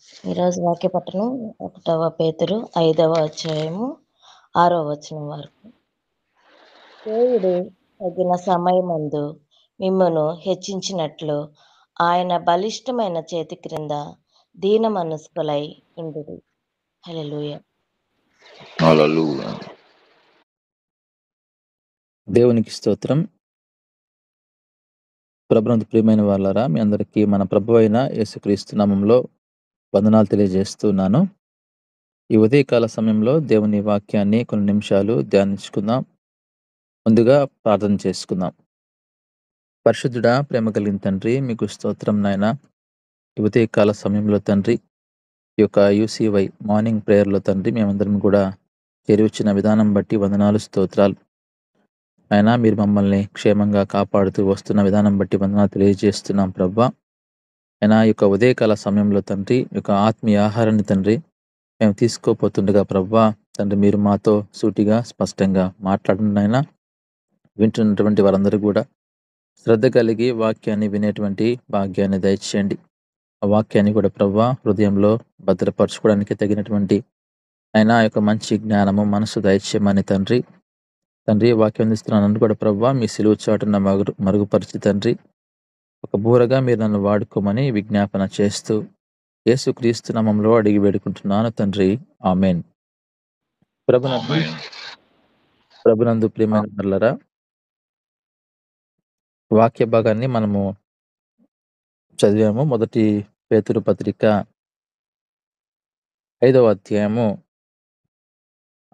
ఈరోజు వాక్య పట్టణం 1 పేతురు 5వ అధ్యాయము 6వ వచనం వరకు. దేవుడు తగిన సమయమందు మిమ్మును హెచ్చించినట్లు ఆయన బలిష్టమైన చేతి క్రింద దీన మనస్కులై ఉండుడి. హల్లెలూయా. హల్లెలూయా. దేవునికి స్తోత్రం. ప్రభునందు ప్రియమైన వాళ్ళారా, మీ అందరికీ మన ప్రభు అయిన యేసుక్రీస్తు నామంలో వందనాలు తెలియజేస్తున్నాను. ఈ ఉదయకాల సమయంలో దేవుని వాక్యాన్ని కొన్ని నిమిషాలు ధ్యానించుకుందాం. ముందుగా ప్రార్థన చేసుకుందాం. పరిశుద్ధుడా, ప్రేమ కలిగిన తండ్రి, మీకు స్తోత్రం నాయన. ఈ ఉదయకాల సమయంలో తండ్రి, ఈ యొక్క UCY మార్నింగ్ ప్రేయర్లో తండ్రి, మేమందరం కూడా చేరివచ్చిన విధానం బట్టి వందనాలు, స్తోత్రాలు. అయినా మీరు మమ్మల్ని క్షేమంగా కాపాడుతూ వస్తున్న విధానం బట్టి వందనాలు తెలియజేస్తున్నాం ప్రభా. అయినా ఈ యొక్క ఉదయకాల సమయంలో తండ్రి, ఈ యొక్క ఆత్మీయ ఆహారాన్ని తండ్రి మేము తీసుకోపోతుండగా ప్రభా తండ్రి, మీరు మాతో సూటిగా స్పష్టంగా మాట్లాడండి అయినా. వింటున్నటువంటి వారందరూ కూడా శ్రద్ధ కలిగి వాక్యాన్ని వినేటువంటి భాగ్యాన్ని దయచేయండి. ఆ వాక్యాన్ని కూడా ప్రభా హృదయంలో భద్రపరచుకోవడానికి తగినటువంటి అయినా యొక్క మంచి జ్ఞానము మనసు దయచేయమని తండ్రి వాక్యం అందిస్తున్నాను కూడా ప్రభా మీ సిలువ చాటున మరుగుపరిచి తండ్రి ఒక బూరగా మీరు నన్ను వాడుకోమని విజ్ఞాపన చేస్తూ యేసుక్రీస్తు నామములో అడిగి వేడుకుంటున్నాను తండ్రి, ఆమేన్. ప్రభునందు ప్రియమైన వారలారా, వాక్య భాగాన్ని మనము చదివాము. మొదటి పేతురు పత్రిక 5వ అధ్యాయము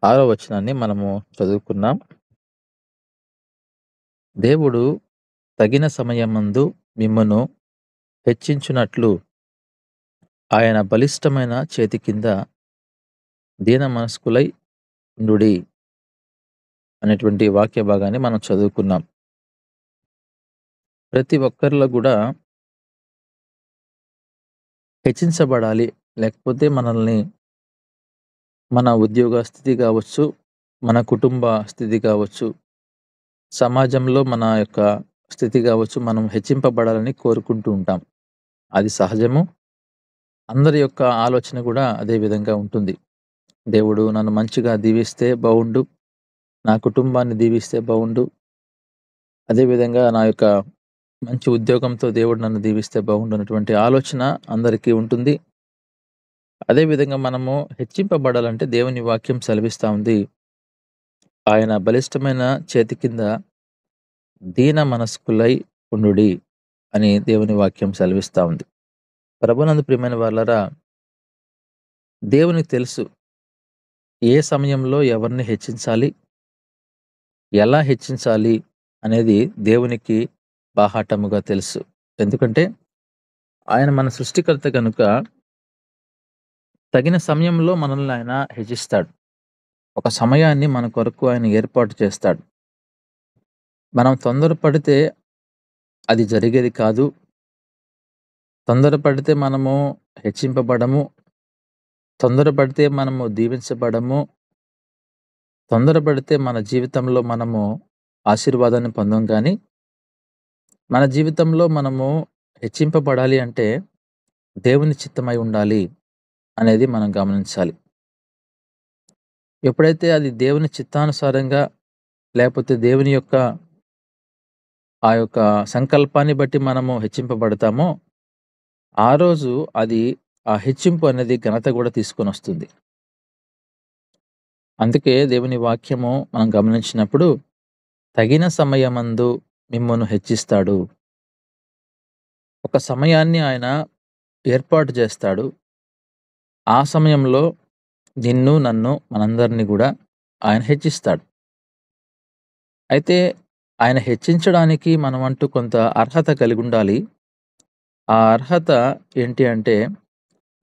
6వ వచనాన్ని మనము చదువుకున్నాం. దేవుడు తగిన సమయమందు మిమ్మును హెచ్చించునట్లు ఆయన బలిష్టమైన చేతి కింద దీన మనస్కులై ఉండుడి అనేటువంటి వాక్య భాగాన్ని మనం చదువుకున్నాం. ప్రతి ఒక్కరిలో కూడా హెచ్చించబడాలి, లేకపోతే మనల్ని మన ఉద్యోగ స్థితి కావచ్చు, మన కుటుంబ స్థితి కావచ్చు, సమాజంలో మన యొక్క స్థితి కావచ్చు, మనం హెచ్చింపబడాలని కోరుకుంటూ ఉంటాం. అది సహజము. అందరి యొక్క ఆలోచన కూడా అదే విధంగా ఉంటుంది. దేవుడు నన్ను మంచిగా దీవిస్తే బాగుండు, నా కుటుంబాన్ని దీవిస్తే బాగుండు, అదేవిధంగా నా యొక్క మంచి ఉద్యోగంతో దేవుడు నన్ను దీవిస్తే బాగుండు అన్నటువంటి ఆలోచన అందరికీ ఉంటుంది. అదేవిధంగా మనము హెచ్చింపబడాలంటే దేవుని వాక్యం సెలవిస్తూ ఉంది, ఆయన బలిష్టమైన చేతి కింద దీన మనస్కులై ఉండుడి అని దేవుని వాక్యం సెలవిస్తూ ఉంది. ప్రభునందు ప్రియమైన వాళ్ళరా, దేవునికి తెలుసు ఏ సమయంలో ఎవరిని హెచ్చించాలి, ఎలా హెచ్చించాలి అనేది దేవునికి బాహాటముగా తెలుసు. ఎందుకంటే ఆయన మన సృష్టికర్త కనుక తగిన సమయంలో మనల్ని ఆయన హెచ్చిస్తాడు. ఒక సమయాన్ని మన కొరకు ఆయన ఏర్పాటు చేస్తాడు. మనం తొందరపడితే అది జరిగేది కాదు. తొందరపడితే మనము హెచ్చింపబడము, తొందరపడితే మనము దీవించబడము, తొందరపడితే మన జీవితంలో మనము ఆశీర్వాదాన్ని పొందం. కానీ మన జీవితంలో మనము హెచ్చింపబడాలి అంటే దేవుని చిత్తమై ఉండాలి అనేది మనం గమనించాలి. ఎప్పుడైతే అది దేవుని చిత్తానుసారంగా, లేకపోతే దేవుని యొక్క ఆ యొక్క సంకల్పాన్ని బట్టి మనము హెచ్చింపబడతామో, ఆ రోజు అది ఆ హెచ్చింపు అనేది ఘనత కూడా తీసుకొని వస్తుంది. అందుకే దేవుని వాక్యము మనం గమనించినప్పుడు తగిన సమయమందు మిమ్మును హెచ్చిస్తాడు. ఒక సమయాన్ని ఆయన ఏర్పాటు చేస్తాడు. ఆ సమయంలో నిన్ను, నన్ను, మనందరినీ కూడా ఆయన హెచ్చిస్తాడు. అయితే ఆయన హెచ్చించడానికి మనం అంటూ కొంత అర్హత కలిగి ఉండాలి. ఆ అర్హత ఏంటి అంటే,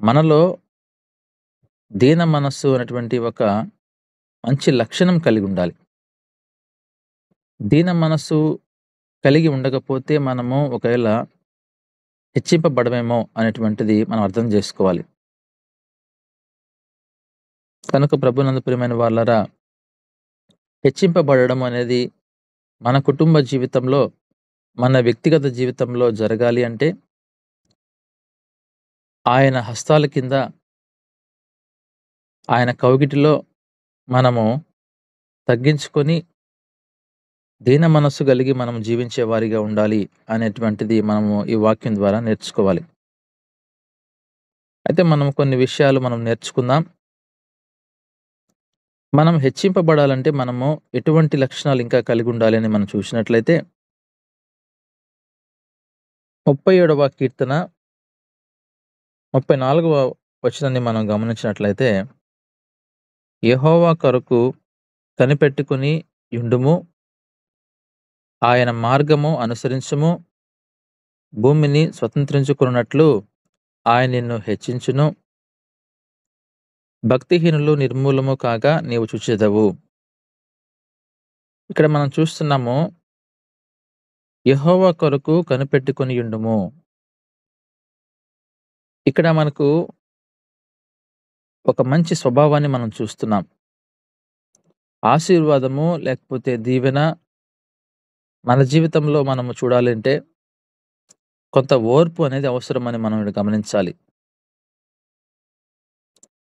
మనలో దీన మనస్సు అనేటువంటి ఒక మంచి లక్షణం కలిగి ఉండాలి. దీన మనస్సు కలిగి ఉండకపోతే మనము ఒకవేళ హెచ్చింపబడమేమో అనేటువంటిది మనం అర్థం చేసుకోవాలి. కనుక ప్రభునందు ప్రియమైన వాళ్ళరా, హెచ్చింపబడడం అనేది మన కుటుంబ జీవితంలో, మన వ్యక్తిగత జీవితంలో జరగాలి అంటే ఆయన హస్తాల కింద, ఆయన కౌగిటిలో మనము తగ్గించుకొని దీన మనస్సు కలిగి మనం జీవించే వారిగా ఉండాలి అనేటువంటిది మనము ఈ వాక్యం ద్వారా నేర్చుకోవాలి. అయితే మనం కొన్ని విషయాలు మనం నేర్చుకుందాం. మనం హెచ్చింపబడాలంటే మనము ఎటువంటి లక్షణాలు ఇంకా కలిగి ఉండాలి అని మనం చూసినట్లయితే 37వ కీర్తన 34వ వచనాన్ని మనం గమనించినట్లయితే, యెహోవా కొరకు కనిపెట్టుకుని యుండుము, ఆయన మార్గము అనుసరించుము, భూమిని స్వతంత్రించుకొనున్నట్లు ఆయన నిన్ను హెచ్చించును, భక్తిహీనులు నిర్మూలము కాగా నీవు చూచెదవు. ఇక్కడ మనం చూస్తున్నాము, యెహోవా కొరకు కనిపెట్టుకొని యుండుము. ఇక్కడ మనకు ఒక మంచి స్వభావాన్ని మనం చూస్తున్నాం. ఆశీర్వాదము లేకపోతే దీవెన మన జీవితంలో మనము చూడాలంటే కొంత ఓర్పు అనేది అవసరమని మనం ఇక్కడ గమనించాలి.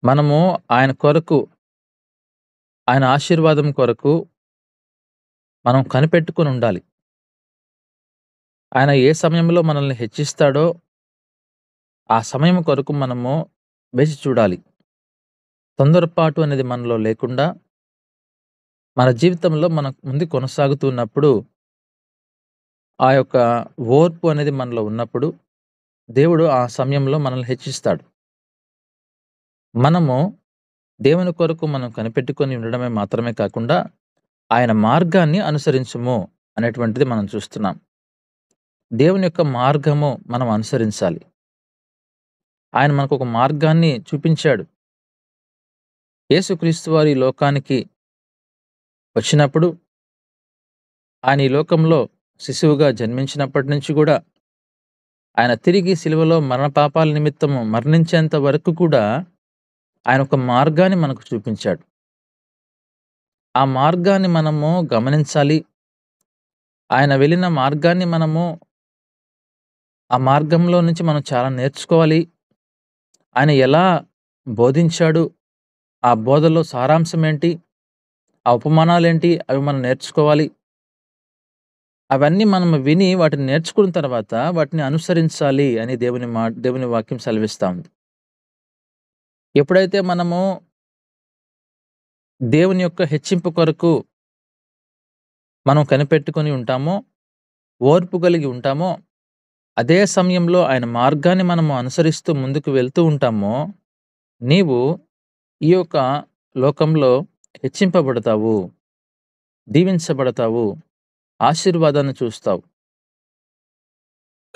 మనము ఆయన కొరకు, ఆయన ఆశీర్వాదం కొరకు మనం కనిపెట్టుకొని ఉండాలి. ఆయన ఏ సమయంలో మనల్ని హెచ్చిస్తాడో ఆ సమయం కొరకు మనము వేచి చూడాలి. తొందరపాటు అనేది మనలో లేకుండా మన జీవితంలో మనం ముందుకు కొనసాగుతున్నప్పుడు ఆ యొక్క ఓర్పు అనేది మనలో ఉన్నప్పుడు దేవుడు ఆ సమయంలో మనల్ని హెచ్చిస్తాడు. మనము దేవుని కొరకు మనం కనిపెట్టుకొని ఉండడమే మాత్రమే కాకుండా ఆయన మార్గాన్ని అనుసరించుము అనేటువంటిది మనం చూస్తున్నాం. దేవుని యొక్క మార్గము మనం అనుసరించాలి. ఆయన మనకు ఒక మార్గాన్ని చూపించాడు. యేసుక్రీస్తు వారు ఈ లోకానికి వచ్చినప్పుడు, ఆయన ఈ లోకంలో శిశువుగా జన్మించినప్పటి నుంచి కూడా ఆయన తిరిగి సిలువలో మరణ పాపాల నిమిత్తము మరణించేంత వరకు కూడా ఆయన ఒక మార్గాన్ని మనకు చూపించాడు. ఆ మార్గాన్ని మనము గమనించాలి. ఆయన వెళ్ళిన మార్గాన్ని మనము ఆ మార్గంలో నుంచి మనం చాలా నేర్చుకోవాలి. ఆయన ఎలా బోధించాడు, ఆ బోధలో సారాంశం ఏంటి, ఆ ఉపమానాలేంటి అవి మనం నేర్చుకోవాలి. అవన్నీ మనం విని వాటిని నేర్చుకున్న తర్వాత వాటిని అనుసరించాలి అని దేవుని వాక్యం సెలవిస్తా ఉంది. ఎప్పుడైతే మనము దేవుని యొక్క హెచ్చింపు కొరకు మనం కనిపెట్టుకొని ఉంటామో, ఓర్పు కలిగి ఉంటామో, అదే సమయంలో ఆయన మార్గాన్ని మనము అనుసరిస్తూ ముందుకు వెళ్తూ ఉంటామో, నీవు ఈ యొక్క లోకంలో హెచ్చింపబడతావు, దీవించబడతావు, ఆశీర్వాదాన్ని చూస్తావు.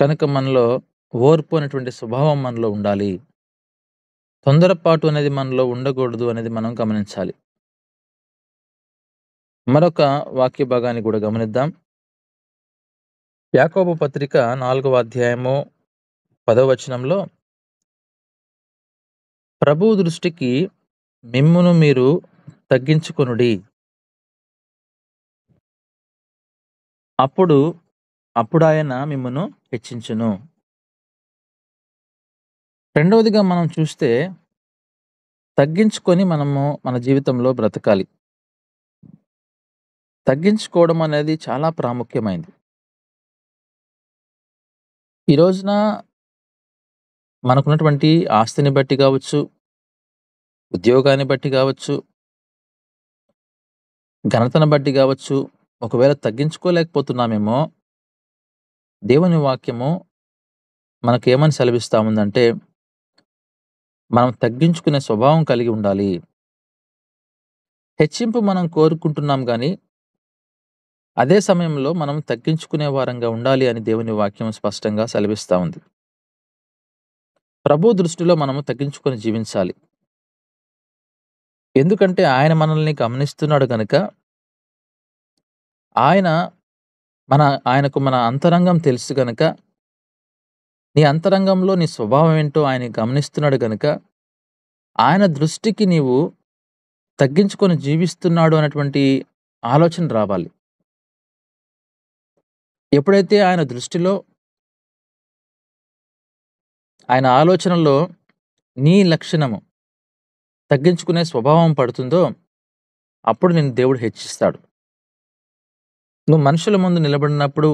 కనుక మనలో ఓర్పు అనేటువంటి స్వభావం మనలో ఉండాలి. తొందరపాటు అనేది మనలో ఉండకూడదు అనేది మనం గమనించాలి. మరొక వాక్య భాగాన్ని కూడా గమనిద్దాం. యాకోబు పత్రిక 4వ అధ్యాయము 10వ వచనంలో, ప్రభువు దృష్టికి మిమ్మును మీరు తగ్గించుకొనుడి, అప్పుడాయన మిమ్మును హెచ్చించును. రెండవదిగా మనం చూస్తే తగ్గించుకొని మనము మన జీవితంలో బ్రతకాలి. తగ్గించుకోవడం అనేది చాలా ప్రాముఖ్యమైనది. ఈ రోజున మనకున్నటువంటి ఆస్తిని బట్టి కావచ్చు, ఉద్యోగాన్ని బట్టి కావచ్చు, ఘనతను బట్టి కావచ్చు, ఒకవేళ తగ్గించుకోలేకపోతున్నామేమో, దేవుని వాక్యము మనకేమని సెలవిస్తా ఉందంటే, మనం తగ్గించుకునే స్వభావం కలిగి ఉండాలి. హెచ్చింపు మనం కోరుకుంటున్నాం గాని, అదే సమయంలో మనం తగ్గించుకునే వారంగా ఉండాలి అని దేవుని వాక్యం స్పష్టంగా సెలవిస్తా ఉంది. ప్రభు దృష్టిలో మనము తగ్గించుకొని జీవించాలి. ఎందుకంటే ఆయన మనల్ని గమనిస్తున్నాడు గనుక, ఆయనకు మన అంతరంగం తెలుసు గనుక, నీ అంతరంగంలో నీ స్వభావం ఏంటో ఆయన గమనిస్తున్నాడు గనుక, ఆయన దృష్టికి నీవు తగ్గించుకొని జీవిస్తున్నాడు అనేటువంటి ఆలోచన రావాలి. ఎప్పుడైతే ఆయన దృష్టిలో ఆయన ఆలోచనలో నీ లక్షణము తగ్గించుకునే స్వభావం పడుతుందో అప్పుడు నిన్ను దేవుడు హెచ్చిస్తాడు. నువ్వు మనుషుల ముందు నిలబడినప్పుడు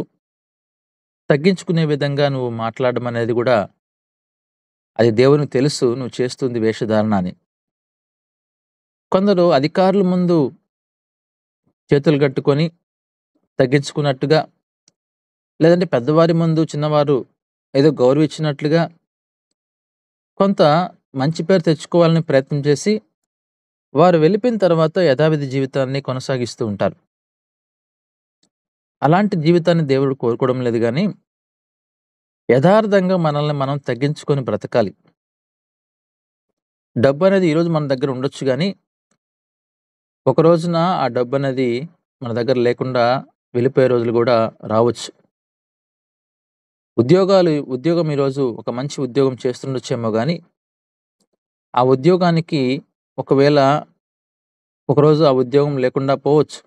తగ్గించుకునే విధంగా నువ్వు మాట్లాడడం అనేది కూడా అది దేవునికి తెలుసు నువ్వు చేస్తుంది వేషధారణ అని. కొందరు అధికారుల ముందు చేతులు కట్టుకొని తగ్గించుకున్నట్టుగా, లేదంటే పెద్దవారి ముందు చిన్నవారు ఏదో గౌరవించినట్లుగా కొంత మంచి పేరు తెచ్చుకోవాలని ప్రయత్నం చేసి వారు వెళ్ళిపోయిన తర్వాత యథావిధి జీవితాన్ని కొనసాగిస్తూ ఉంటారు. అలాంటి జీవితాన్ని దేవుడు కోరుకోవడం లేదు గానీ, యథార్థంగా మనల్ని మనం తగ్గించుకొని బ్రతకాలి. డబ్బనేది ఈరోజు మన దగ్గర ఉండొచ్చు గానీ, ఒక రోజున ఆ డబ్బనేది మన దగ్గర లేకుండా వెళ్ళిపోయే రోజులు గూడా రావచ్చు. ఉద్యోగం ఈరోజు ఒక మంచి ఉద్యోగం చేస్తుండొచ్చేమో గానీ, ఆ ఉద్యోగానికి ఒకవేళ ఒకరోజు ఆ ఉద్యోగం లేకుండా పోవచ్చు.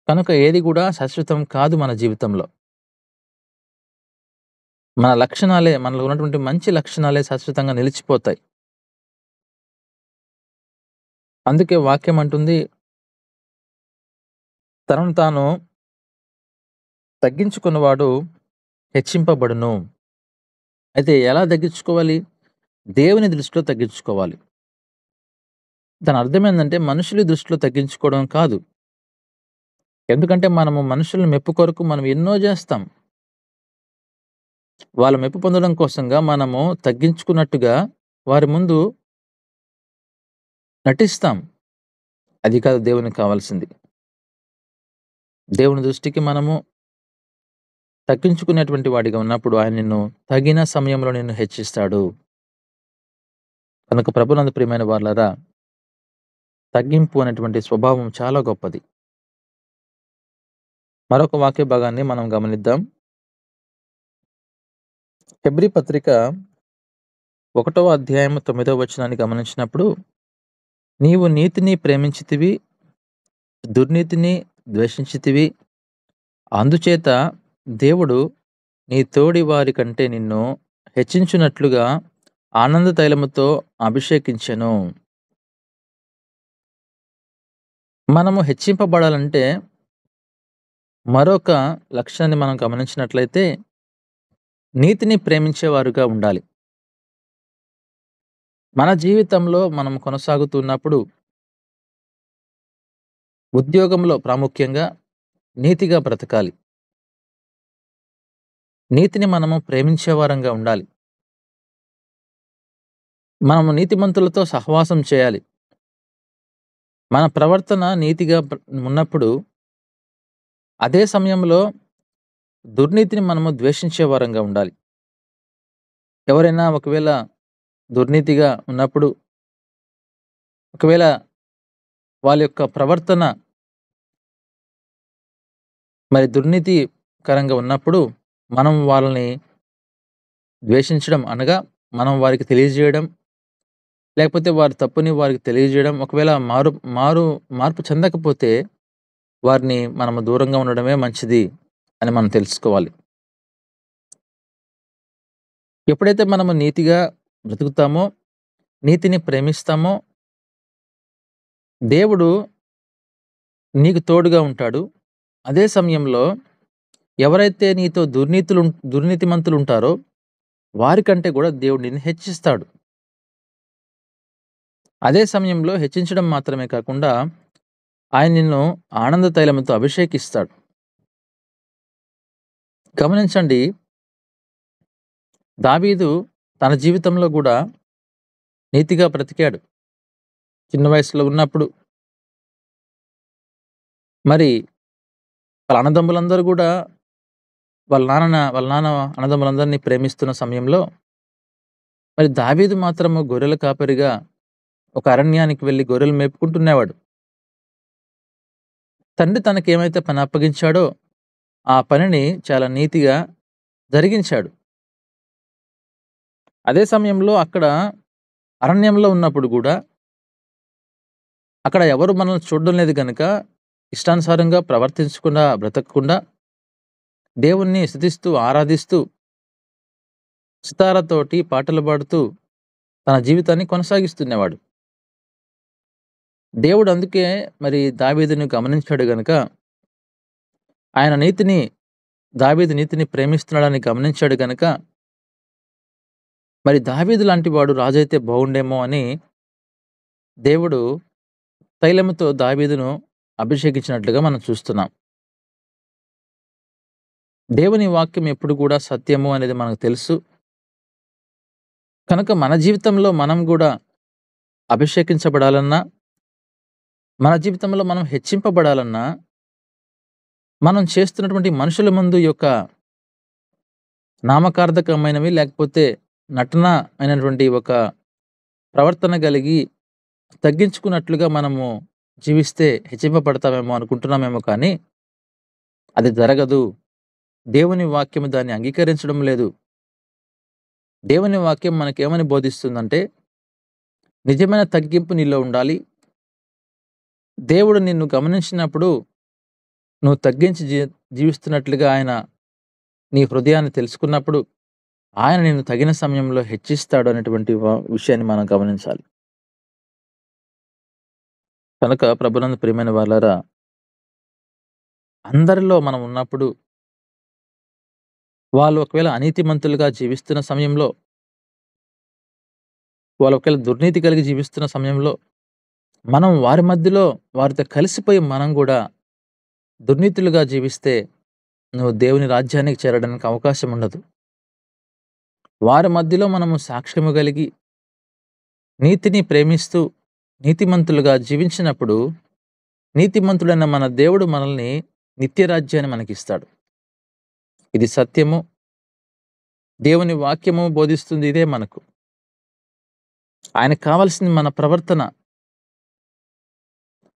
కనుక ఏది గూడా శాశ్వతం కాదు మన జీవితంలో. మన లక్షణాలే, మనలో ఉన్నటువంటి మంచి లక్షణాలే శాశ్వతంగా నిలిచిపోతాయి. అందుకే వాక్యం అంటుంది, తనను తాను తగ్గించుకున్నవాడు హెచ్చింపబడును. అయితే ఎలా తగ్గించుకోవాలి? దేవుని దృష్టిలో తగ్గించుకోవాలి. దాని అర్థమేందంటే మనుషుల దృష్టిలో తగ్గించుకోవడం కాదు. ఎందుకంటే మనము మనుషుల మెప్పు కొరకు మనం ఎన్నో చేస్తాం. వాళ్ళ మెప్పు పొందడం కోసంగా మనము తగ్గించుకున్నట్టుగా వారి ముందు నటిస్తాం. అది కాదు దేవునికి కావాల్సింది. దేవుని దృష్టికి మనము తగ్గించుకునేటువంటి వాడిగా ఉన్నప్పుడు ఆయన నిన్ను తగిన సమయంలో నిన్ను హెచ్చిస్తాడు. కనుక ప్రభునందు ప్రియమైన వారలారా, తగ్గింపు అనేటువంటి స్వభావం చాలా గొప్పది. మరొక వాక్య భాగాన్ని మనం గమనిద్దాం. హెబ్రీ పత్రిక 1వ అధ్యాయము 9వ వచనాన్ని గమనించినప్పుడు, నీవు నీతిని ప్రేమించితివి, దుర్నీతిని ద్వేషించితివి, అందుచేత దేవుడు నీ తోడి వారి కంటే నిన్ను హెచ్చించున్నట్లుగా ఆనంద తైలముతో అభిషేకించెను. మనము హెచ్చింపబడాలంటే మరొక లక్షణాన్ని మనం గమనించినట్లయితే నీతిని ప్రేమించేవారుగా ఉండాలి. మన జీవితంలో మనం కొనసాగుతున్నప్పుడు ఉద్యోగంలో ప్రాముఖ్యంగా నీతిగా బ్రతకాలి. నీతిని మనము ప్రేమించేవారంగా ఉండాలి. మనము నీతిమంతులతో సహవాసం చేయాలి. మన ప్రవర్తన నీతిగా ఉన్నప్పుడు అదే సమయంలో దుర్నీతిని మనము ద్వేషించేవారంగా ఉండాలి. ఎవరైనా ఒకవేళ దుర్నీతిగా ఉన్నప్పుడు, ఒకవేళ వాళ్ళ యొక్క ప్రవర్తన మరి దుర్నీతికరంగా ఉన్నప్పుడు మనం వాళ్ళని ద్వేషించడం అనగా మనం వారికి తెలియజేయడం, లేకపోతే వారి తప్పుని వారికి తెలియజేయడం, ఒకవేళ మార్పు చెందకపోతే వారిని మనము దూరంగా ఉండడమే మంచిది అని మనం తెలుసుకోవాలి. ఎప్పుడైతే మనము నీతిగా బ్రతుకుతామో, నీతిని ప్రేమిస్తామో, దేవుడు నీకు తోడుగా ఉంటాడు. అదే సమయంలో ఎవరైతే నీతో దుర్నీతిమంతులు ఉంటారో వారికంటే కూడా దేవుడు నిన్ను హెచ్చిస్తాడు. అదే సమయంలో హెచ్చించడం మాత్రమే కాకుండా ఆయన నిన్ను ఆనంద తైలముతో అభిషేకిస్తాడు. గమనించండి, దావీదు తన జీవితంలో కూడా నీతిగా బ్రతికాడు. చిన్న వయసులో ఉన్నప్పుడు మరి వాళ్ళ అన్నదమ్ములందరూ కూడా వాళ్ళ నాన్న అన్నదమ్ములందరినీ ప్రేమిస్తున్న సమయంలో మరి దావీదు మాత్రము గొర్రెల కాపరిగా ఒక అరణ్యానికి వెళ్ళి గొర్రెలు మేపుకుంటునేవాడు. తండ్రి తనకేమైతే పని అప్పగించాడో ఆ పనిని చాలా నీతిగా జరిగించాడు. అదే సమయంలో అక్కడ అరణ్యంలో ఉన్నప్పుడు కూడా అక్కడ ఎవరు మనల్ని చూడడం లేదు గనుక ఇష్టానుసారంగా బ్రతకకుండా దేవుణ్ణి స్తుతిస్తూ ఆరాధిస్తూ సితారాతోటి పాటలు పాడుతూ తన జీవితాన్ని కొనసాగిస్తున్నవాడు. దేవుడు అందుకే మరి దావీదుని గమనించాడు గనుక, ఆయన నీతిని దావీదు నీతిని ప్రేమిస్తున్నాడని గమనించాడు గనుక, మరి దావీదు లాంటి వాడు రాజైతే బాగుండేమో అని దేవుడు తైలముతో దావీదును అభిషేకించినట్లుగా మనం చూస్తున్నాం. దేవుని వాక్యం ఎప్పుడు కూడా సత్యము అనేది మనకు తెలుసు. కనుక మన జీవితంలో మనం గూడా అభిషేకించబడాలన్నా, మన జీవితంలో మనం హెచ్చింపబడాలన్నా, మనం చేస్తున్నటువంటి మనుషుల ముందు యొక్క నామకార్థకమైనవి లేకపోతే నటన అయినటువంటి ఒక ప్రవర్తన కలిగి తగ్గించుకున్నట్లుగా మనము జీవిస్తే హెచ్చింపబడతామేమో అనుకుంటున్నామేమో కానీ, అది జరగదు. దేవుని వాక్యము దాన్ని అంగీకరించడం లేదు. దేవుని వాక్యం మనకేమని బోధిస్తుందంటే, నిజమైన తగ్గింపు నీలో ఉండాలి. దేవుడు నిన్ను గమనించినప్పుడు నువ్వు తగ్గించి జీవిస్తున్నట్లుగా ఆయన నీ హృదయాన్ని తెలుసుకున్నప్పుడు, ఆయన నిన్ను తగిన సమయంలో హెచ్చిస్తాడు అనేటువంటి విషయాన్ని మనం గమనించాలి. కనుక ప్రభునందు ప్రియమైన వాళ్ళారా, అందరిలో మనం ఉన్నప్పుడు వాళ్ళు ఒకవేళ అనీతిమంతులుగా జీవిస్తున్న సమయంలో, వాళ్ళు ఒకవేళ దుర్నీతి కలిగి జీవిస్తున్న సమయంలో, మనం వారి మధ్యలో వారితో కలిసిపోయి మనం గూడా దుర్నీతులుగా జీవిస్తే, నువ్వు దేవుని రాజ్యానికి చేరడానికి అవకాశం ఉండదు. వారి మధ్యలో మనము సాక్ష్యము కలిగి, నీతిని ప్రేమిస్తూ, నీతిమంతులుగా జీవించినప్పుడు, నీతిమంతుడైన మన దేవుడు మనల్ని నిత్యరాజ్యాన్ని మనకిస్తాడు. ఇది సత్యము. దేవుని వాక్యము బోధిస్తుంది ఇదే మనకు. ఆయనకు కావాల్సింది మన ప్రవర్తన,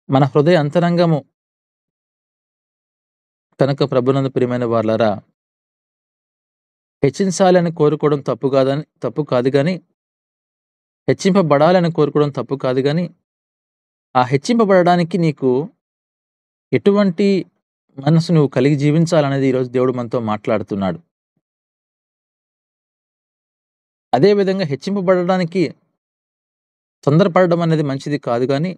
మన హృదయ అంతరంగము. కనుక ప్రభునందు ప్రియమైన వారలారా, హెచ్చించాలని కోరుకోవడం తప్పు కాదు గాని, హెచ్చింపబడాలని కోరుకోవడం తప్పు కాదు గాని, ఆ హెచ్చింపబడడానికి నీకు ఎటువంటి మనసు నువ్వు కలిగి జీవించాలనేది ఈరోజు దేవుడు మనతో మాట్లాడుతున్నాడు. అదే విధంగా హెచ్చింపబడడానికి తొందరపడడం అనేది మంచిది కాదు గాని,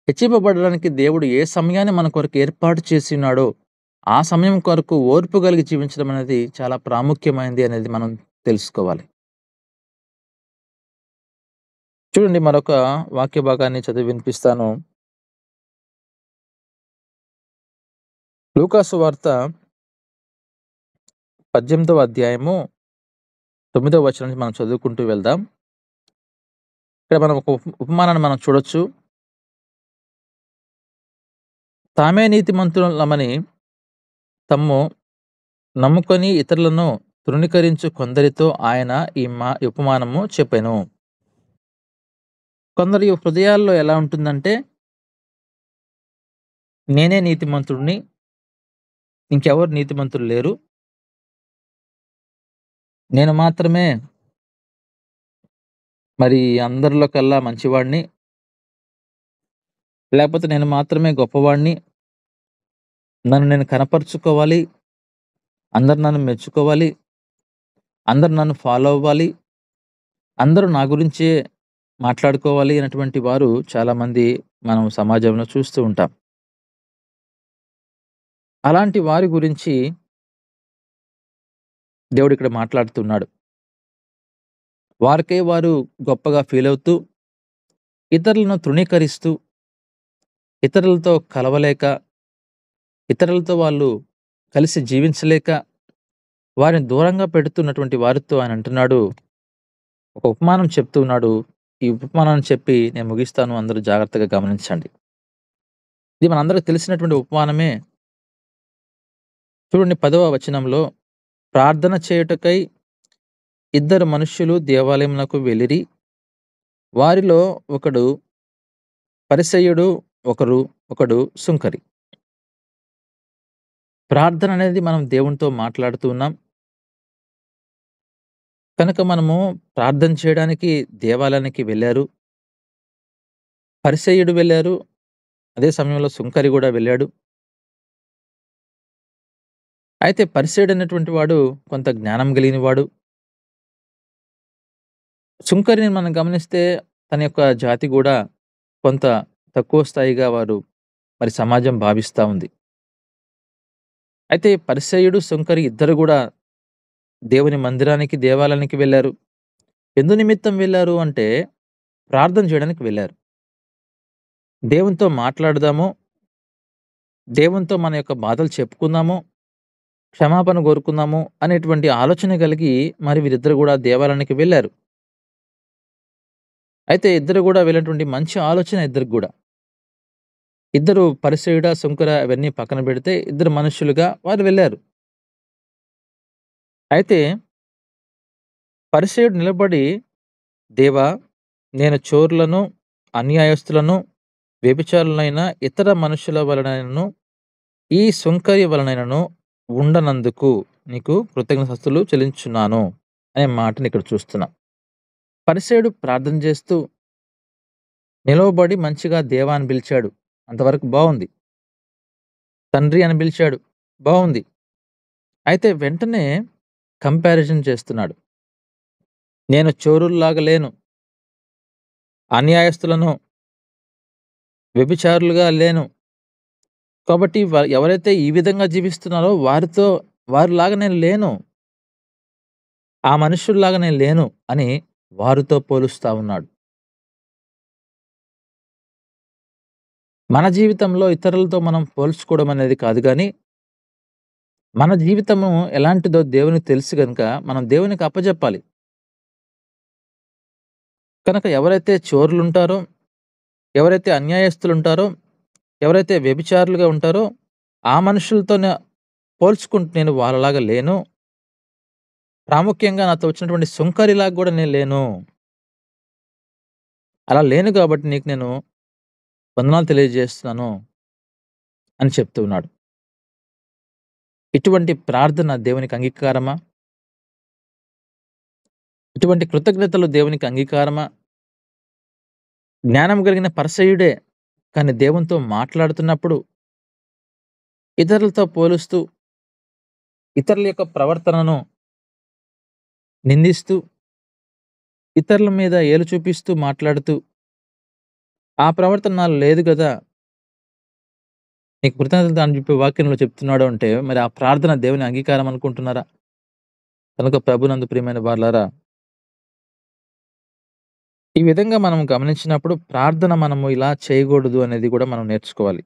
హెచ్చింపబడడానికి దేవుడు ఏ సమయాన్ని మన కొరకు ఏర్పాటు చేసి ఉన్నాడో, ఆ సమయం కొరకు ఓర్పు కలిగి జీవించడం అనేది చాలా ప్రాముఖ్యమైనది అనేది మనం తెలుసుకోవాలి. చూడండి, మరొక వాక్య భాగాన్ని చదివి వినిపిస్తాను. లూకాసు వార్త 18వ అధ్యాయము 9వ వచనం నుంచి మనం చదువుకుంటూ వెళ్దాం. ఇక్కడ మనం ఒక ఉపమానాన్ని మనం చూడొచ్చు. తామే నీతిమంతులమని తమ్ము నమ్ముకొని ఇతరులను తృణీకరించు కొందరితో ఆయన ఈ ఉపమానము చెప్పెను. కొందరి హృదయాల్లో ఎలా ఉంటుందంటే, నేనే నీతిమంతుడిని, ఇంకెవరు నీతిమంతులు లేరు, నేను మాత్రమే మరి అందరిలో కల్లా మంచివాడిని, లేకపోతే నేను మాత్రమే గొప్పవాడిని, నన్ను నేను కనపరుచుకోవాలి, అందరు నన్ను మెచ్చుకోవాలి, అందరు నన్ను ఫాలో అవ్వాలి, అందరూ నా గురించే మాట్లాడుకోవాలి అనేటువంటి వారు చాలామంది మనం సమాజంలో చూస్తూ ఉంటాం. అలాంటి వారి గురించి దేవుడు ఇక్కడ మాట్లాడుతున్నాడు. వారికే వారు గొప్పగా ఫీల్ అవుతూ, ఇతరులను తృణీకరిస్తూ, ఇతరులతో కలవలేక, ఇతరులతో వాళ్ళు కలిసి జీవించలేక, వారిని దూరంగా పెడుతున్నటువంటి వారితో ఆయన అంటున్నాడు, ఒక ఉపమానం చెప్తూ ఉన్నాడు. ఈ ఉపమానాన్ని చెప్పి నేను ముగిస్తాను, అందరూ జాగ్రత్తగా గమనించండి. ఇది మనందరికి తెలిసినటువంటి ఉపమానమే. చూడండి, 10వ వచనంలో, ప్రార్థన చేయుటకై ఇద్దరు మనుష్యులు దేవాలయమునకు వెళ్ళిరి. వారిలో ఒకడు పరిసయ్యుడు, ఒకడు సుంకరి. ప్రార్థన అనేది మనం దేవునితో మాట్లాడుతూ ఉన్నాం. కనుక మనము ప్రార్థన చేయడానికి దేవాలయానికి వెళ్ళారు. పరిసయ్యుడు వెళ్ళారు, అదే సమయంలో సుంకరి కూడా వెళ్ళాడు. అయితే పరిసయ్యుడు అనేటువంటి వాడు కొంత జ్ఞానం కలిగిన వాడు, సుంకరిని మనం గమనిస్తే తన యొక్క జాతి గూడా కొంత తక్కువ స్థాయిగా వారు మరి సమాజం భావిస్తా ఉంది. అయితే పరిసయ్యుడు, సుంకరి ఇద్దరు గూడా దేవుని మందిరానికి, దేవాలయానికి వెళ్లారు. ఎందు నిమిత్తం వెళ్లారు అంటే ప్రార్థన చేయడానికి వెళ్లారు. దేవునితో మాట్లాడదాము, దేవునితో మన యొక్క బాధలు చెప్పుకుందాము, క్షమాపణ కోరుకుందాము అనేటువంటి ఆలోచన కలిగి మరి వీరిద్దరు గూడా దేవాలయానికి వెళ్లారు. అయితే ఇద్దరు గూడా వెళ్ళినటువంటి మంచి ఆలోచన ఇద్దరికి గూడా. ఇద్దరు పరిసయుడ, సుంకర అవన్నీ పక్కన పెడితే ఇద్దరు మనుషులుగా వారు వెళ్లారు. అయితే పరిసయుడు నిలబడి, "దేవా, నేను చోరులను, అన్యాయస్తులను, వ్యభిచారులనైన ఇతర మనుషుల వలనైనను, ఈ సుంకరి వలనైనను ఉండనందుకు నీకు కృతజ్ఞతాస్తుతులు చెల్లించుచున్నాను" అనే మాటని ఇక్కడ చూస్తున్నాం. పరిసయుడు ప్రార్థన చేస్తూ నిలవబడి మంచిగా దేవా అని పిలిచాడు. అంతవరకు బావుంది. తండ్రి అని పిలిచాడు. బావుంది. అయితే వెంటనే కంపారిజన్ చేస్తున్నాడు. నేను చోరుల్లాగా లేను. అన్యాయస్తులను, వ్యభిచారులుగా లేను. కాబట్టి ఎవరైతే ఈ విధంగా జీవిస్తున్నారో వారిలాగా నేను లేను. ఆ మనుషుల్లాగా నేను లేను అని వారితో పోలుస్తా ఉన్నాడు. మన జీవితంలో ఇతరులతో మనం పోల్చుకోవడం అనేది కాదు గానీ, మన జీవితము ఎలాంటిదో దేవునికి తెలుసు గనుక మనం దేవునికి అప్పజెప్పాలి. కనుక ఎవరైతే చోరులుంటారో, ఎవరైతే అన్యాయస్తులుంటారో, ఎవరైతే వ్యభిచారులుగా ఉంటారో, ఆ మనుషులతో పోల్చుకుంటూ నేను వాళ్ళలాగా లేను. ప్రాముఖ్యంగా నాతో వచ్చినటువంటి సుంకరిలాగా గూడా నేను లేను. అలా లేను గాబట్టి నీకు నేను వందనాలు తెలియజేస్తున్నాను అని చెప్తూ ఉన్నాడు. ఇటువంటి ప్రార్థన దేవునికి అంగీకారమా? ఇటువంటి కృతజ్ఞతలు దేవునికి అంగీకారమా? జ్ఞానం కలిగిన పరిసయ్యుడే. కానీ దేవునితో మాట్లాడుతున్నప్పుడు ఇతరులతో పోలుస్తూ, ఇతరుల యొక్క ప్రవర్తనను నిందిస్తూ, ఇతరుల మీద ఏలు చూపిస్తూ మాట్లాడుతూ, ఆ ప్రవర్తన నాలో లేదు గదా! నీకు కృతజ్ఞతలు అని చెప్పి వాక్యంలో చెప్తున్నాడు అంటే, మరి ఆ ప్రార్థన దేవుని అంగీకారం అనుకుంటున్నారా? కనుక ప్రభునందు ప్రియమైన వారలారా, ఈ విధంగా మనం గమనించినప్పుడు ప్రార్థన మనము ఇలా చేయకూడదు అనేది కూడా మనం నేర్చుకోవాలి.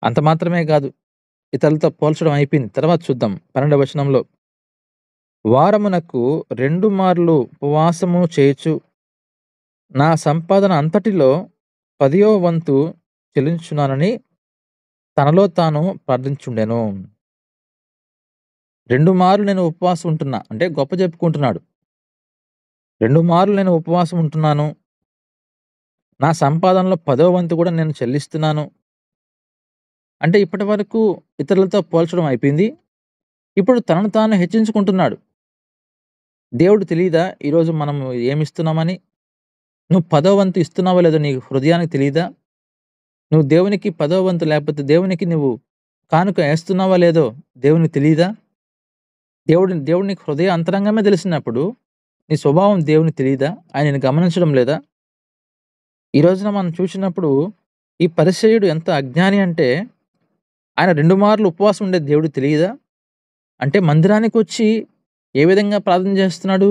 అంత మాత్రమే గాదు. ఇతరులతో పోల్చడం అయిపోయింది. తర్వాత చూద్దాం 12వ వచనంలో. వారమునకు 2 మార్లు ఉపవాసము చేయుచు, నా సంపాదన అంతటిలో 10వ వంతు చెల్లించుచున్నానని తనలో తాను ప్రార్థించుండెను. 2 మార్లు నేను ఉపవాసం ఉంటున్నా. అంటే గొప్ప చెప్పుకుంటున్నాడు. 2 మార్లు నేను ఉపవాసం ఉంటున్నాను. నా సంపాదనలో 10వ వంతు కూడా నేను చెల్లిస్తున్నాను. అంటే ఇప్పటివరకు ఇతరులతో పోల్చడం అయిపోయింది. ఇప్పుడు తనను తాను హెచ్చించుకుంటున్నాడు. దేవుడు తెలీదా ఈరోజు మనము ఏమిస్తున్నామని? నువ్వు 10వ వంతు ఇస్తున్నావో లేదో నీకు హృదయానికి తెలీదా? నువ్వు దేవునికి 10వ వంతు లేకపోతే దేవునికి నువ్వు కానుక ఏస్తున్నావో లేదో దేవునికి తెలీదా? దేవుడు నీకు హృదయ అంతరంగమే తెలిసినప్పుడు నీ స్వభావం దేవునికి తెలీదా? ఆయనని గమనించడం లేదా? ఈ రోజున మనం చూసినప్పుడు ఈ పరిసయ్యుడు ఎంత అజ్ఞాని అంటే ఆయన 2 మార్లు ఉపవాసం ఉండేది దేవుడికి తెలీదా? అంటే మందిరానికొచ్చి ఏ విధంగా ప్రార్థన చేస్తున్నాడు?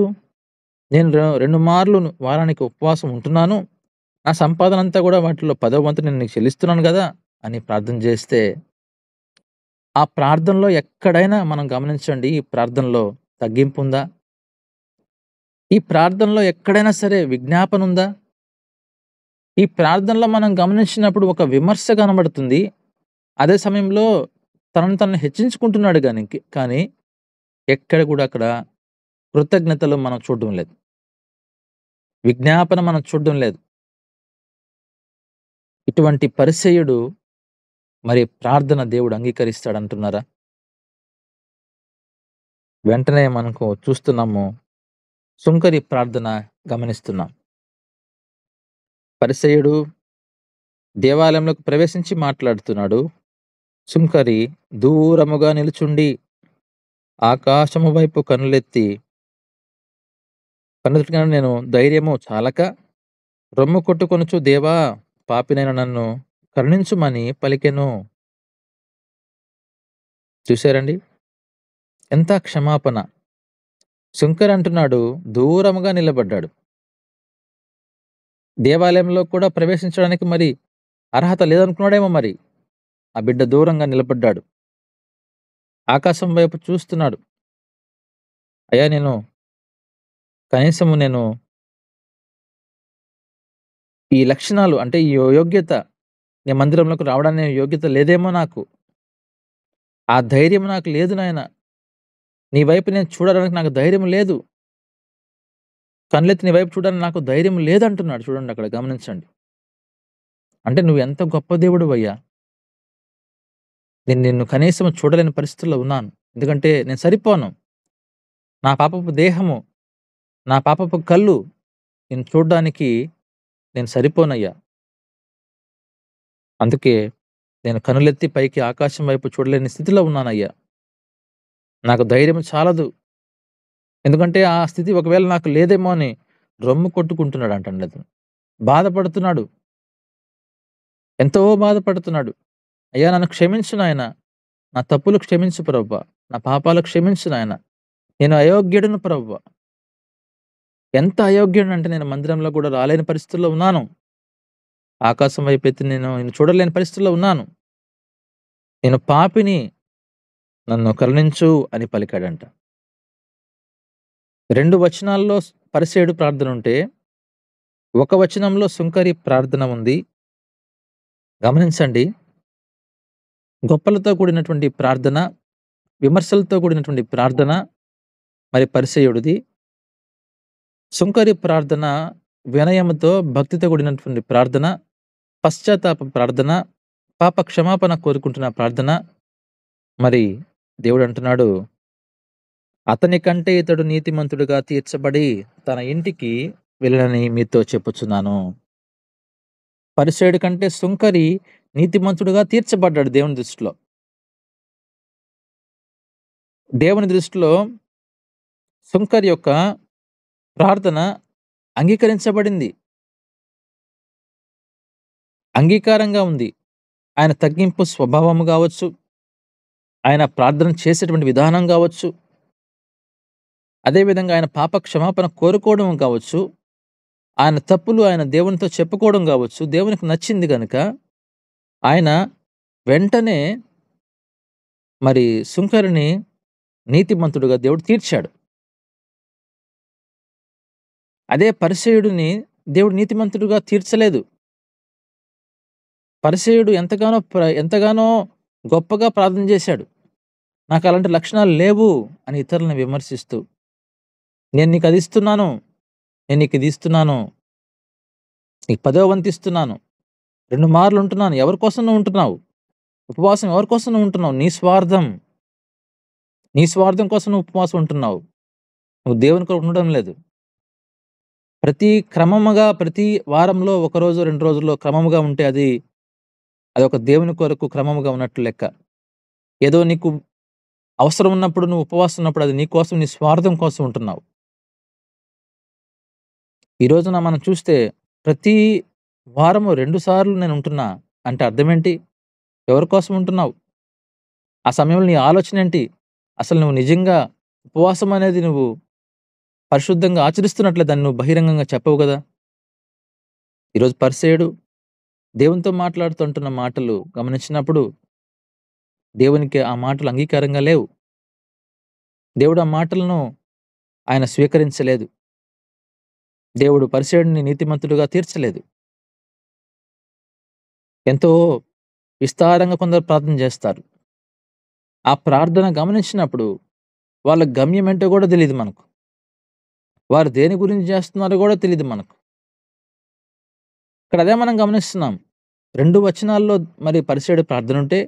నేను 2 మార్లు వారానికి ఉపవాసం ఉంటున్నాను. నా సంపాదనంతా కూడా వాటిలో 10వ వంతు నేను నీకు చెల్లిస్తున్నాను గదా! అని ప్రార్థన చేస్తే, ఆ ప్రార్థనలో ఎక్కడైనా మనం గమనించండి ఈ ప్రార్థనలో తగ్గింపుందా? ఈ ప్రార్థనలో ఎక్కడైనా సరే విజ్ఞాపనుందా? ఈ ప్రార్థనలో మనం గమనించినప్పుడు ఒక విమర్శ కనబడుతుంది. అదే సమయంలో తనను తను హెచ్చించుకుంటున్నాడు కానీ ఎక్కడ కూడా అక్కడ కృతజ్ఞతలు మనం చూడడం లేదు. విజ్ఞాపన మనం చూడడం లేదు. ఇటువంటి పరిసయ్యుడు మరి ప్రార్థన దేవుడు అంగీకరిస్తాడంటున్నారా? వెంటనే మనకు చూస్తున్నాము. సుంకరి ప్రార్థన గమనిస్తున్నాం. పరిసయ్యుడు దేవాలయంలోకి ప్రవేశించి మాట్లాడుతున్నాడు. సుంకరి దూరముగా నిలుచుండి ఆకాశము వైపు కన్నులెత్తి కన్నుదృష్టిగా నేను ధైర్యము చాలక రొమ్ము కొట్టుకొనుచు దేవా పాపినైన నన్ను కరుణించుమని పలికెను. చూసారండి? ఎంత క్షమాపణ. శుంకర్ అంటున్నాడు, దూరముగా నిలబడ్డాడు. దేవాలయంలో కూడా ప్రవేశించడానికి మరి అర్హత లేదనుకున్నాడేమో మరి. ఆ బిడ్డ దూరంగా నిలబడ్డాడు. ఆకాశం వైపు చూస్తున్నాడు. అయ్యా కనీసము నేను ఈ లక్షణాలు అంటే ఈ యోగ్యత, నీ మందిరంలోకి రావడానికి యోగ్యత లేదేమో నాకు. ఆ ధైర్యం నాకు లేదు నాయన. నీ వైపు నేను చూడడానికి నాకు ధైర్యం లేదు. కళ్ళెత్తి నీ వైపు చూడడానికి నాకు ధైర్యం లేదంటున్నాడు. చూడండి అక్కడ గమనించండి. అంటే నువ్వెంత గొప్ప దేవుడివయ్యా! నేను నిన్ను కనీసం చూడలేని పరిస్థితుల్లో ఉన్నాను. ఎందుకంటే నేను సరిపోను. నా పాపపు దేహము, నా పాపపు కళ్ళు నిన్ను చూడ్డానికి నేను సరిపోనయ్యా. అందుకే నేను కనులెత్తి పైకి ఆకాశం వైపు చూడలేని స్థితిలో ఉన్నానయ్యా. నాకు ధైర్యం చాలదు. ఎందుకంటే ఆ స్థితి ఒకవేళ నాకు లేదేమో అని రొమ్ము కొట్టుకుంటున్నాడంటండి అతను. బాధపడుతున్నాడు. ఎంతో బాధపడుతున్నాడు. అయ్యా నన్ను క్షమించు నాయనా. నా తప్పులు క్షమించు ప్రభువా. నా పాపాలు క్షమించు నాయనా. నేను అయోగ్యుడను ప్రభువా. ఎంత అయోగ్యుడినంటే నేను మందిరంలో కూడా రాలేని పరిస్థితుల్లో ఉన్నాను. ఆకాశం వైపెత్తి నేను నిన్ను చూడలేని పరిస్థితుల్లో ఉన్నాను. నేను పాపిని, నన్ను కరుణించు అని పలికాడంట. 2 వచనాల్లో పరిసేయుడు ప్రార్థనుంటే, ఒక వచనంలో సుంకరి ప్రార్థన ఉంది. గమనించండి. గొప్పలతో కూడినటువంటి ప్రార్థన, విమర్శలతో కూడినటువంటి ప్రార్థన మరి పరిసయ్యుడిది. సుంకరి ప్రార్థన వినయముతో, భక్తితో కూడినటువంటి ప్రార్థన, పశ్చాత్తాప ప్రార్థన, పాప క్షమాపణ కోరుకుంటున్న ప్రార్థన. మరి దేవుడంటున్నాడు, అతని కంటే ఇతడు నీతిమంతుడుగా తీర్చబడి తన ఇంటికి వెళ్ళనని మీతో చెప్పుచున్నాను. పరిసయ్యుడి కంటే సుంకరి నీతిమంతుడుగా తీర్చబడ్డాడు దేవుని దృష్టిలో. దేవుని దృష్టిలో సుంకరి యొక్క ప్రార్థన అంగీకరించబడింది. అంగీకారంగా ఉంది. ఆయన తగ్గింపు స్వభావం గావచ్చు, ఆయన ప్రార్థన చేసేటువంటి విధానం గావచ్చు, అదేవిధంగా ఆయన పాప క్షమాపణ కోరుకోవడం కావచ్చు, ఆయన తప్పులు ఆయన దేవునితో చెప్పుకోవడం గావచ్చు, దేవునికి నచ్చింది గనుక ఆయన వెంటనే మరి సుంకరిని నీతిమంతుడుగా దేవుడు తీర్చాడు. అదే పరిసయ్యుడిని దేవుడు నీతిమంతుడుగా తీర్చలేదు. పరిసయ్యుడు ఎంతగానో గొప్పగా ప్రార్థన చేశాడు. నాకు అలాంటి లక్షణాలు లేవు అని ఇతరులను విమర్శిస్తూ, నేను నీకు అది ఇస్తున్నాను, నేను నీకు ఇది ఇస్తున్నాను, నీకు 10వ వంతు ఇస్తున్నాను, 2 మార్లు ఉంటున్నాను. ఎవరి కోసం నువ్వు ఉంటున్నావు? ఉపవాసం ఎవరి కోసం నువ్వు ఉంటున్నావు? నీ స్వార్థం కోసం నువ్వు ఉపవాసం ఉంటున్నావు. నువ్వు దేవుని కొరకు ఉండడం లేదు. ప్రతి వారంలో 1 రోజు 2 రోజుల్లో క్రమముగా ఉంటే అది ఒక దేవుని కొరకు క్రమముగా ఉన్నట్లు లెక్క. ఏదో నీకు అవసరం ఉన్నప్పుడు నువ్వు ఉపవాసం ఉన్నప్పుడు అది నీ కోసం, నీ స్వార్థం కోసం ఉంటున్నావు. ఈ రోజున మనం చూస్తే ప్రతి వారము 2 సార్లు నేను ఉంటున్నా అంటే అర్థమేంటి? ఎవరి కోసం ఉంటున్నావు? ఆ సమయంలో నీ ఆలోచన ఏంటి? అసలు నువ్వు నిజంగా ఉపవాసం అనేది నువ్వు పరిశుద్ధంగా ఆచరిస్తున్నట్లే దాన్ని నువ్వు బహిరంగంగా చెప్పవు గదా! ఈరోజు పరిసయ్యుడు దేవునితో మాట్లాడుతుంటున్న మాటలు గమనించినప్పుడు దేవునికి ఆ మాటలు అంగీకారంగా లేవు. దేవుడు ఆ మాటలను ఆయన స్వీకరించలేదు. దేవుడు పరిసయ్యుడిని నీతిమంతుడుగా తీర్చలేదు. ఎంతో విస్తారంగా కొందరు ప్రార్థన చేస్తారు. ఆ ప్రార్థన గమనించినప్పుడు వాళ్ళ గమ్యం ఏంటో గూడా తెలీదు మనకు. వారు దేని గురించి చేస్తున్నారో గూడా తెలీదు మనకు. ఇక్కడ అదే మనం గమనిస్తున్నాం. 2 వచనాల్లో మరి పరిసయ్యుడి ప్రార్థనుంటే,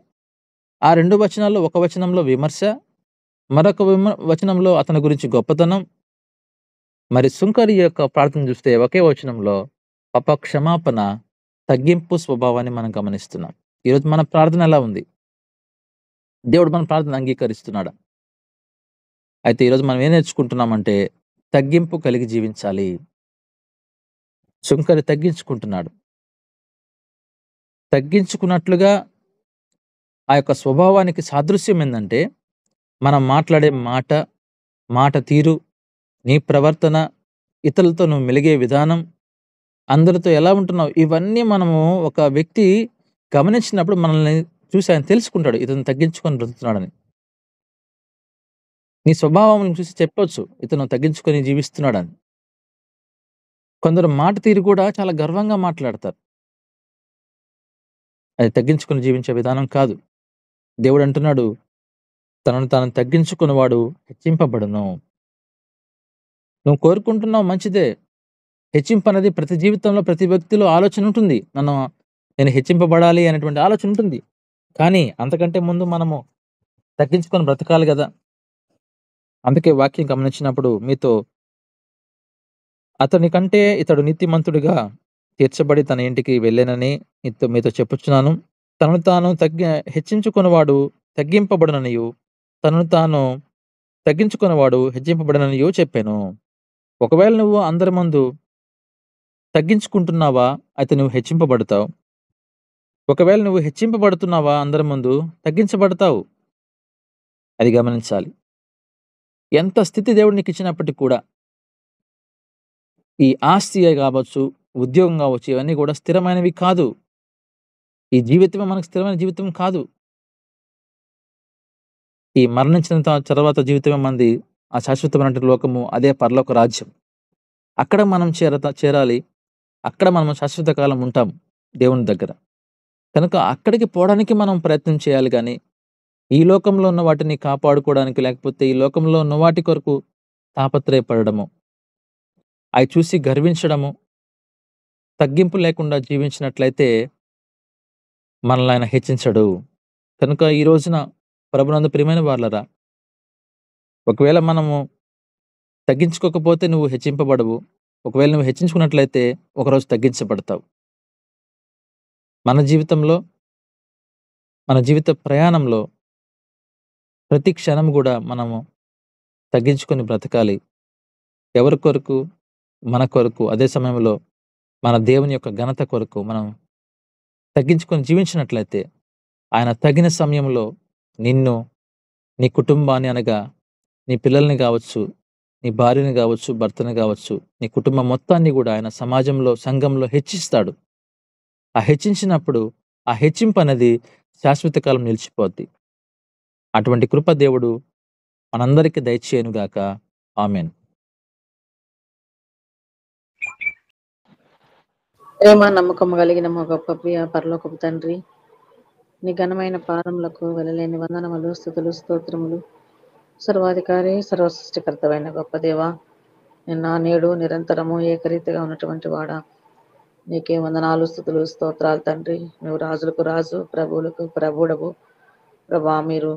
ఆ 2 వచనాల్లో ఒక వచనంలో విమర్శ, మరొక వచనంలో అతని గురించి గొప్పతనం. మరి సుంకరి యొక్క ప్రార్థన చూస్తే ఒకే వచనంలో పాప క్షమాపణ, తగ్గింపు స్వభావాన్ని మనం గమనిస్తున్నాం. ఈరోజు మన ప్రార్థన ఎలా ఉంది? దేవుడు మన ప్రార్థన అంగీకరిస్తున్నాడా? అయితే ఈరోజు మనం ఏం నేర్చుకుంటున్నామంటే, తగ్గింపు కలిగి జీవించాలి. సుంకరి తగ్గించుకుంటున్నాడు. తగ్గించుకున్నట్లుగా ఆ యొక్క స్వభావానికి సాదృశ్యం ఏందంటే, మనం మాట్లాడే మాట, మాట తీరు, నీ ప్రవర్తన, ఇతరులతో నువ్వు మెలిగే విధానం, అందరితో ఎలా ఉంటున్నావు, ఇవన్నీ మనము ఒక వ్యక్తి గమనించినప్పుడు మనల్ని చూసి ఆయన తెలుసుకుంటాడు. ఇతను తగ్గించుకొని బ్రతుకుతున్నాడని. నీ స్వభావం చూసి చెప్పొచ్చు. ఇతను తగ్గించుకొని జీవిస్తున్నాడని. కొందరు మాట తీరు కూడా చాలా గర్వంగా మాట్లాడతారు. అది తగ్గించుకొని జీవించే విధానం కాదు. దేవుడంటున్నాడు, తనను తాను తగ్గించుకున్నవాడు హెచ్చింపబడును. నువ్వు కోరుకుంటున్నావు మంచిదే. హెచ్చింపనేది ప్రతి జీవితంలో ప్రతి వ్యక్తిలో ఆలోచన ఉంటుంది. నేను హెచ్చింపబడాలి అనేటువంటి ఆలోచన ఉంటుంది. కానీ అంతకంటే ముందు మనము తగ్గించుకొని బ్రతకాలి గదా! అందుకే వాక్యం గమనించినప్పుడు అతని కంటే ఇతడు నీతిమంతుడిగా తీర్చబడి తన ఇంటికి వెళ్ళెనని మీతో చెప్పుచున్నాను. తనను తాను హెచ్చించుకున్నవాడు తగ్గింపబడుననియు, తనను తాను తగ్గించుకున్నవాడు హెచ్చింపబడుననియు చెప్పాను. ఒకవేళ నువ్వు అందరి ముందు తగ్గించుకుంటున్నావా? అయితే నువ్వు హెచ్చింపబడతావు. ఒకవేళ నువ్వు హెచ్చింపబడుతున్నావా అందరి ముందు, తగ్గించబడతావు. అది గమనించాలి. ఎంత స్థితి దేవుడు నీకిచ్చినప్పటికి కూడా, ఈ ఆస్తియే గావచ్చు, ఉద్యోగం గావచ్చు, ఇవన్నీ గూడా స్థిరమైనవి కాదు. ఈ జీవితమే మనకు స్థిరమైన జీవితం కాదు. ఈ మరణించిన తర్వాత జీవితమే మనది ఆ శాశ్వతమైనటువంటి లోకము, అదే పరలోక రాజ్యం. అక్కడ మనం చేరాలి. అక్కడ మనం శాశ్వత కాలం ఉంటాం దేవుని దగ్గర. కనుక అక్కడికి పోవడానికి మనం ప్రయత్నం చేయాలి గానీ, ఈ లోకంలో ఉన్న వాటిని కాపాడుకోవడానికి, లేకపోతే ఈ లోకంలో ఉన్న వాటి కొరకు తాపత్రయపడడము, అయి చూసి గర్వించడము, తగ్గింపు లేకుండా జీవించినట్లయితే మనల్ని ఆయన హెచ్చించడు. కనుక ఈ రోజున ప్రభునందు ప్రియమైన వారలారా, ఒకవేళ మనము తగ్గించుకోకపోతే నువ్వు హెచ్చింపబడవు. ఒకవేళ నువ్వు హెచ్చించుకున్నట్లయితే ఒకరోజు తగ్గించబడతావు. మన జీవితంలో, మన జీవిత ప్రయాణంలో ప్రతి క్షణం గూడా మనము తగ్గించుకొని బ్రతకాలి. ఎవరి కొరకు? మన కొరకు. అదే సమయంలో మన దేవుని యొక్క ఘనత కొరకు మనం తగ్గించుకొని జీవించినట్లయితే, ఆయన తగిన సమయంలో నిన్ను, నీ కుటుంబాన్ని అనగా నీ పిల్లల్ని గావచ్చు, నీ భార్యని గావచ్చు, భర్తని గావచ్చు, నీ కుటుంబం మొత్తాన్ని గూడా ఆయన సమాజంలో, సంఘంలో హెచ్చిస్తాడు. ఆ హెచ్చించినప్పుడు ఆ హెచ్చింపనేది శాశ్వత కాలం నిలిచిపోద్ది. అటువంటి కృప దేవుడు మనందరికీ దయచేయునుగాక. ఆమేన్. ప్రేమ నమ్మకము కలిగిన మా గొప్ప ప్రియ పరలోకపు తండ్రి, నీ ఘనమైన పాదములకు వెళ్ళలేని వందనములు, స్తుతులు, స్తోత్రములు. సర్వాధికారి, సర్వసృష్టికర్తమైన గొప్ప దేవ, నిన్న నేడు నిరంతరము ఏకరీతిగా ఉన్నటువంటి వాడా, నీకే వందనాలు, స్తుతులు, స్తోత్రాలు తండ్రి. నువ్వు రాజులకు రాజు, ప్రభువులకు ప్రభుడవు. ప్రభా, మీరు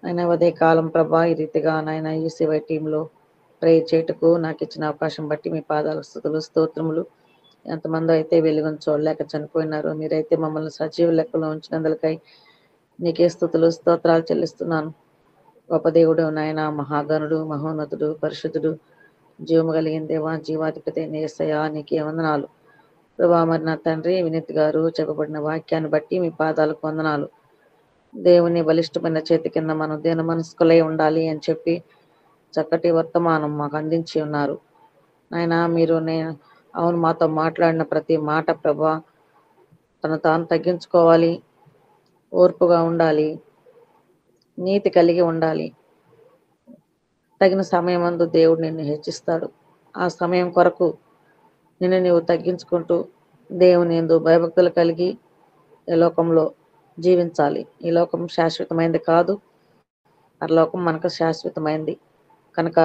ఆయన ఉదయ కాలం ప్రభా ఈ రీతిగా నాయన ఈ సివై టీంలో ప్రేయర్ చేయటకు నాకు ఇచ్చిన అవకాశం బట్టి మీ పాదాల స్తుతులు, స్తోత్రములు. ఎంతమంది అయితే వెలుగును చూడలేక చనిపోయినారో, మీరైతే మమ్మల్ని సజీవ లెక్కలో ఉంచినందులకై నీకే స్తుతులు, స్తోత్రాలు చెల్లిస్తున్నాను. గొప్ప దేవుడు నాయన, మహాగణుడు, మహోన్నతుడు, పరిశుద్ధుడు, జీవము కలిగిన దేవా, జీవాధిపతి యేసయ్యా, నీకే వందనాలు. ప్రభా, మరి నా తండ్రి వినీత్ గారు చెప్పబడిన వాక్యాన్ని బట్టి మీ పాదాలకు వందనాలు. దేవుని బలిష్టమైన చేతి కింద మనం దీన మనస్కులై ఉండాలి అని చెప్పి చక్కటి వర్తమానం మాకు అందించి ఉన్నారు. నాయన, మీరు అవును మాతో మాట్లాడిన ప్రతి మాట ప్రభా, తను తాను తగ్గించుకోవాలి, ఓర్పుగా ఉండాలి, నీతి కలిగి ఉండాలి. తగిన సమయమందు దేవుడు నిన్ను హెచ్చిస్తాడు. ఆ సమయం కొరకు నిన్ను నీవు తగ్గించుకుంటూ దేవుని యందు భయభక్తులు కలిగి ఈ లోకంలో జీవించాలి. ఈ లోకం శాశ్వతమైంది కాదు, పరలోకం మనకు శాశ్వతమైంది. కనుక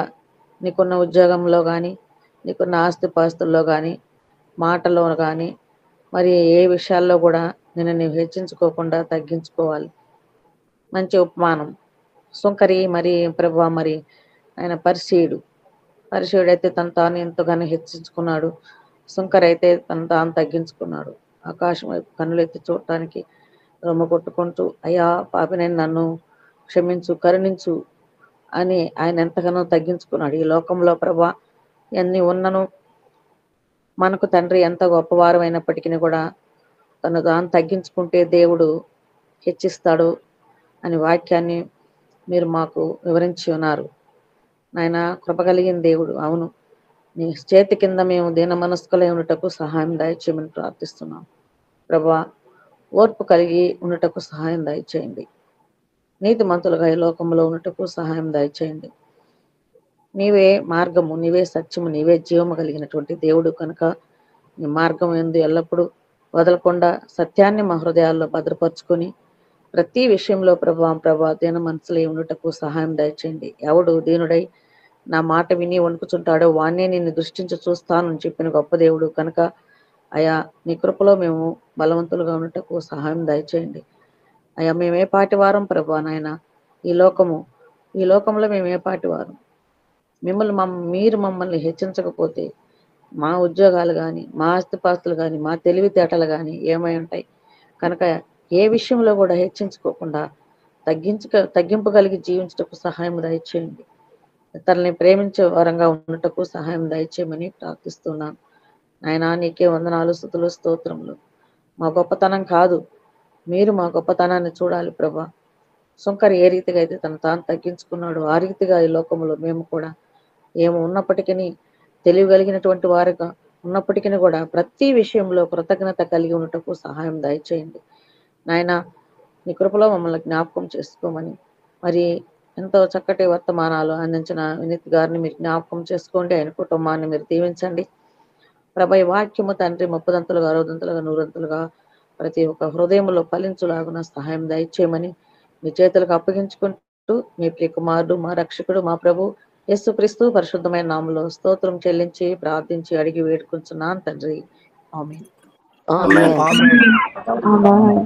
నీకున్న ఉద్యోగంలో కానీ, నీకున్న ఆస్తిపాస్తుల్లో కానీ, మాటలో కానీ, మరి ఏ విషయాల్లో కూడా నిన్ను నీవు హెచ్చించుకోకుండా తగ్గించుకోవాలి. మంచి ఉపమానం సుంకరి మరి ప్రభు మరి ఆయన పరిచయుడైతే తను తాను ఎంతగానో హెచ్చించుకున్నాడు. సుంకరి అయితే తను తాను తగ్గించుకున్నాడు. ఆకాశం వైపు కన్నులెత్తి చూడటానికి రొమ్ము కొట్టుకుంటూ, అయ్యా పాపినైన నన్ను క్షమించు, కరుణించు అని ఆయన ఎంతగానో తగ్గించుకున్నాడు. ఈ లోకంలో ప్రభా ఎన్ని ఉన్నను మనకు తండ్రి ఎంత గొప్పవారం అయినప్పటికీ కూడా తను తాను తగ్గించుకుంటే దేవుడు హెచ్చిస్తాడు అని వాక్యాన్ని మీరు మాకు వివరించి ఉన్నారు. నాయన కృప కలిగిన దేవుడు, అవును నీ చేతి కింద మేము దీన మనస్కులై ఉండటకు సహాయం దయచేయమని ప్రార్థిస్తున్నాం. ప్రభా, ఓర్పు కలిగి ఉండటకు సహాయం దయచేయండి. నీతిమంతులుగా ఈ లోకంలో ఉండటకు సహాయం దయచేయండి. నీవే మార్గము, నీవే సత్యము, నీవే జీవము కలిగినటువంటి దేవుడు కనుక నీ మార్గం ఎందు ఎల్లప్పుడూ వదలకుండా సత్యాన్ని మా హృదయాల్లో భద్రపరుచుకొని ప్రతి విషయంలో ప్రభా దీన మనసులై ఉండటకు సహాయం దయచేయండి. ఎవడు దీనుడై నా మాట విని వణుకుచుంటాడో వాణ్ణే నిన్ను దృష్టించి చూస్తానని చెప్పిన గొప్ప దేవుడు కనుక అయా నీ కృపలో మేము బలవంతులుగా ఉండటకు సహాయం దయచేయండి. అయ్యా మేమే పాటి వారం ప్రభా నాయన, ఈ లోకంలో మేమే పాటి వారం. మీరు మమ్మల్ని హెచ్చించకపోతే మా ఉద్యోగాలు కానీ, మా ఆస్తిపాస్తులు కానీ, మా తెలివితేటలు కానీ ఏమై ఉంటాయి కనుక ఏ విషయంలో కూడా హెచ్చించుకోకుండా తగ్గింపు కలిగి జీవించటకు సహాయం దయచేయండి. ఇతరుల్ని ప్రేమించే వరంగా ఉండటకు సహాయం దయచేయమని ప్రార్థిస్తున్నాను. నాయనా నీకే వందనాలు, స్తుతులు, స్తోత్రములు. మా గొప్పతనం కాదు, మీరు మా గొప్పతనాన్ని చూడాలి ప్రభా. సుంకరి ఏ రీతిగా అయితే తను తాను తగ్గించుకున్నాడు ఆ రీతిగా ఈ లోకంలో మేము కూడా ఏమో ఉన్నప్పటికీ తెలియగలిగినటువంటి వారుగా ఉన్నప్పటికీ కూడా ప్రతి విషయంలో కృతజ్ఞత కలిగి ఉండటకు సహాయం దయచేయండి. నాయన నీ కృపలో మమ్మల్ని జ్ఞాపకం చేసుకోమని, మరి ఎంతో చక్కటి వర్తమానాలు అందించిన వినీత్ గారిని మీరు జ్ఞాపకం చేసుకోండి. ఆయన కుటుంబాన్ని మీరు దీవించండి ప్రభా. ఈ వాక్యము తండ్రి 30దంతులుగా 60దంతులుగా 100దంతులుగా ప్రతి ఒక్క హృదయంలో ఫలించులాగున సహాయం దయచేయమని మీ చేతులకు అప్పగించుకుంటూ మీ ప్రియ కుమారుడు, మా రక్షకుడు, మా ప్రభు యేసుక్రీస్తు పరిశుద్ధమైన నామములో స్తోత్రం చెల్లించి ప్రార్థించి అడిగి వేడుకుంటున్నాను తండ్రి. ఆమేన్. ఆమేన్. ఆమేన్.